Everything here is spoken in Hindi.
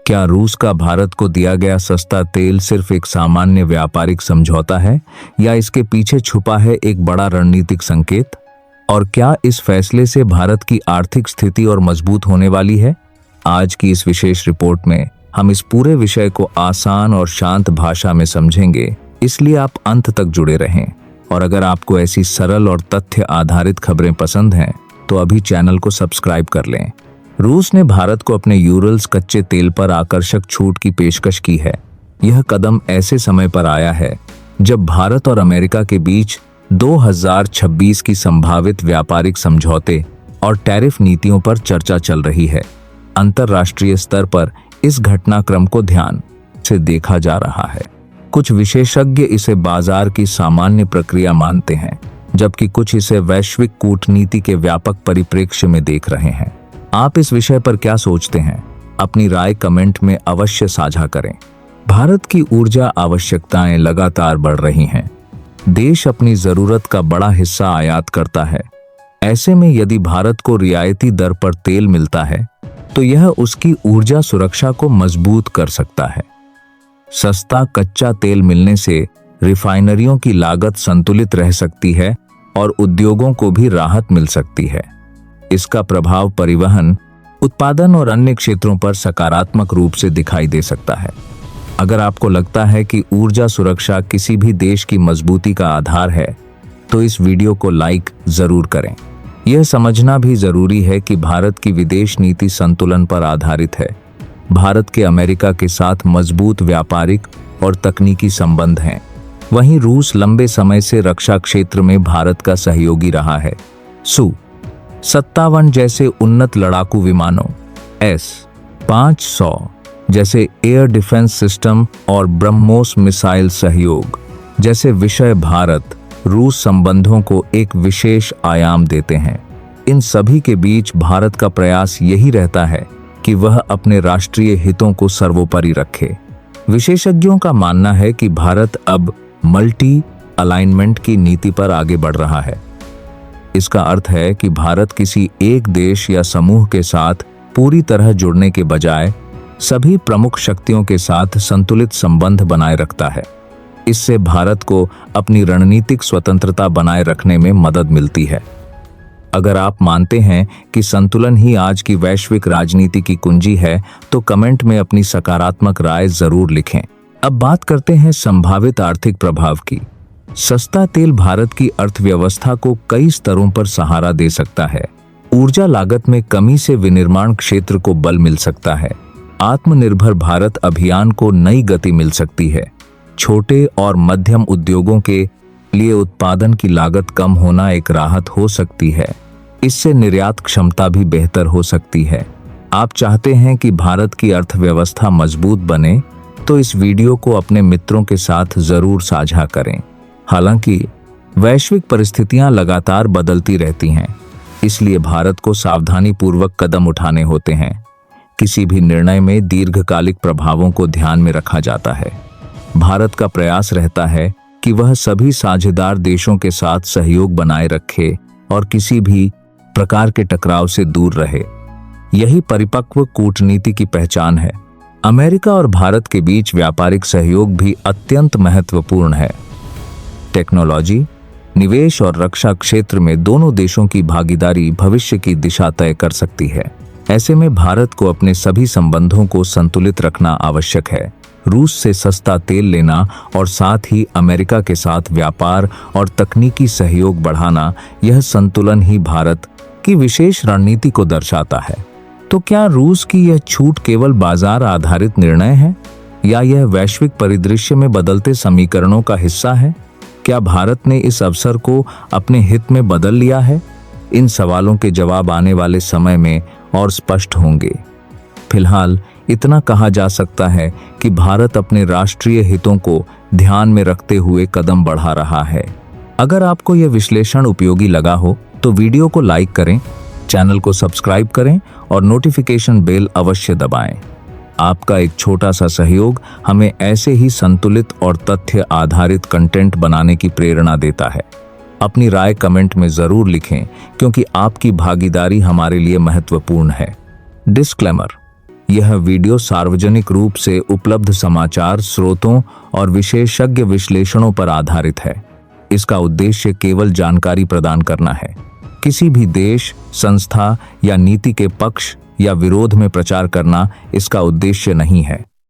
क्या रूस का भारत को दिया गया सस्ता तेल सिर्फ एक सामान्य व्यापारिक समझौता है या इसके पीछे छुपा है एक बड़ा रणनीतिक संकेत? और क्या इस फैसले से भारत की आर्थिक स्थिति और मजबूत होने वाली है? आज की इस विशेष रिपोर्ट में हम इस पूरे विषय को आसान और शांत भाषा में समझेंगे, इसलिए आप अंत तक जुड़े रहें। और अगर आपको ऐसी सरल और तथ्य आधारित खबरें पसंद हैं तो अभी चैनल को सब्सक्राइब कर लें। रूस ने भारत को अपने यूरल्स कच्चे तेल पर आकर्षक छूट की पेशकश की है। यह कदम ऐसे समय पर आया है जब भारत और अमेरिका के बीच 2026 की संभावित व्यापारिक समझौते और टैरिफ नीतियों पर चर्चा चल रही है। अंतर्राष्ट्रीय स्तर पर इस घटनाक्रम को ध्यान से देखा जा रहा है। कुछ विशेषज्ञ इसे बाजार की सामान्य प्रक्रिया मानते हैं, जबकि कुछ इसे वैश्विक कूटनीति के व्यापक परिप्रेक्ष्य में देख रहे हैं। आप इस विषय पर क्या सोचते हैं? अपनी राय कमेंट में अवश्य साझा करें। भारत की ऊर्जा आवश्यकताएं लगातार बढ़ रही हैं। देश अपनी जरूरत का बड़ा हिस्सा आयात करता है। ऐसे में यदि भारत को रियायती दर पर तेल मिलता है तो यह उसकी ऊर्जा सुरक्षा को मजबूत कर सकता है। सस्ता कच्चा तेल मिलने से रिफाइनरियों की लागत संतुलित रह सकती है और उद्योगों को भी राहत मिल सकती है। इसका प्रभाव परिवहन, उत्पादन और अन्य क्षेत्रों पर सकारात्मक रूप से दिखाई दे सकता है। अगर आपको लगता है कि ऊर्जा सुरक्षा किसी भी देश की मजबूती का आधार है, तो इस वीडियो को लाइक जरूर करें। यह समझना भी जरूरी है कि भारत की विदेश नीति संतुलन पर आधारित है। भारत के अमेरिका के साथ मजबूत व्यापारिक और तकनीकी संबंध हैं। वहीं रूस लंबे समय से रक्षा क्षेत्र में भारत का सहयोगी रहा है। Su-57 जैसे उन्नत लड़ाकू विमानों, S-500 जैसे एयर डिफेंस सिस्टम और ब्रह्मोस मिसाइल सहयोग जैसे विषय भारत रूस संबंधों को एक विशेष आयाम देते हैं। इन सभी के बीच भारत का प्रयास यही रहता है कि वह अपने राष्ट्रीय हितों को सर्वोपरि रखे। विशेषज्ञों का मानना है कि भारत अब मल्टी अलाइनमेंट की नीति पर आगे बढ़ रहा है। इसका अर्थ है कि भारत किसी एक देश या समूह के साथ पूरी तरह जुड़ने के बजाय सभी प्रमुख शक्तियों के साथ संतुलित संबंध बनाए रखता है। इससे भारत को अपनी रणनीतिक स्वतंत्रता बनाए रखने में मदद मिलती है। अगर आप मानते हैं कि संतुलन ही आज की वैश्विक राजनीति की कुंजी है, तो कमेंट में अपनी सकारात्मक राय जरूर लिखें। अब बात करते हैं संभावित आर्थिक प्रभाव की। सस्ता तेल भारत की अर्थव्यवस्था को कई स्तरों पर सहारा दे सकता है। ऊर्जा लागत में कमी से विनिर्माण क्षेत्र को बल मिल सकता है। आत्मनिर्भर भारत अभियान को नई गति मिल सकती है। छोटे और मध्यम उद्योगों के लिए उत्पादन की लागत कम होना एक राहत हो सकती है। इससे निर्यात क्षमता भी बेहतर हो सकती है। आप चाहते हैं कि भारत की अर्थव्यवस्था मजबूत बने, तो इस वीडियो को अपने मित्रों के साथ जरूर साझा करें। हालांकि वैश्विक परिस्थितियां लगातार बदलती रहती हैं, इसलिए भारत को सावधानीपूर्वक कदम उठाने होते हैं। किसी भी निर्णय में दीर्घकालिक प्रभावों को ध्यान में रखा जाता है। भारत का प्रयास रहता है कि वह सभी साझेदार देशों के साथ सहयोग बनाए रखे और किसी भी प्रकार के टकराव से दूर रहे। यही परिपक्व कूटनीति की पहचान है। अमेरिका और भारत के बीच व्यापारिक सहयोग भी अत्यंत महत्वपूर्ण है। टेक्नोलॉजी, निवेश और रक्षा क्षेत्र में दोनों देशों की भागीदारी भविष्य की दिशा तय कर सकती है। ऐसे में भारत को अपने सभी संबंधों को संतुलित रखना आवश्यक है। रूस से सस्ता तेल लेना और साथ ही अमेरिका के साथ व्यापार और तकनीकी सहयोग बढ़ाना, यह संतुलन ही भारत की विशेष रणनीति को दर्शाता है। तो क्या रूस की यह छूट केवल बाजार आधारित निर्णय है या यह वैश्विक परिदृश्य में बदलते समीकरणों का हिस्सा है? क्या भारत ने इस अवसर को अपने हित में बदल लिया है? इन सवालों के जवाब आने वाले समय में और स्पष्ट होंगे। फिलहाल इतना कहा जा सकता है कि भारत अपने राष्ट्रीय हितों को ध्यान में रखते हुए कदम बढ़ा रहा है। अगर आपको यह विश्लेषण उपयोगी लगा हो तो वीडियो को लाइक करें, चैनल को सब्सक्राइब करें और नोटिफिकेशन बेल अवश्य दबाएं। आपका एक छोटा सा सहयोग हमें ऐसे ही संतुलित और तथ्य आधारित कंटेंट बनाने की प्रेरणा देता है। अपनी राय कमेंट में जरूर लिखें, क्योंकि आपकी भागीदारी हमारे लिए महत्वपूर्ण है। डिस्क्लेमर: यह वीडियो सार्वजनिक रूप से उपलब्ध समाचार स्रोतों और विशेषज्ञ विश्लेषणों पर आधारित है। इसका उद्देश्य केवल जानकारी प्रदान करना है। किसी भी देश, संस्था या नीति के पक्ष या विरोध में प्रचार करना इसका उद्देश्य नहीं है।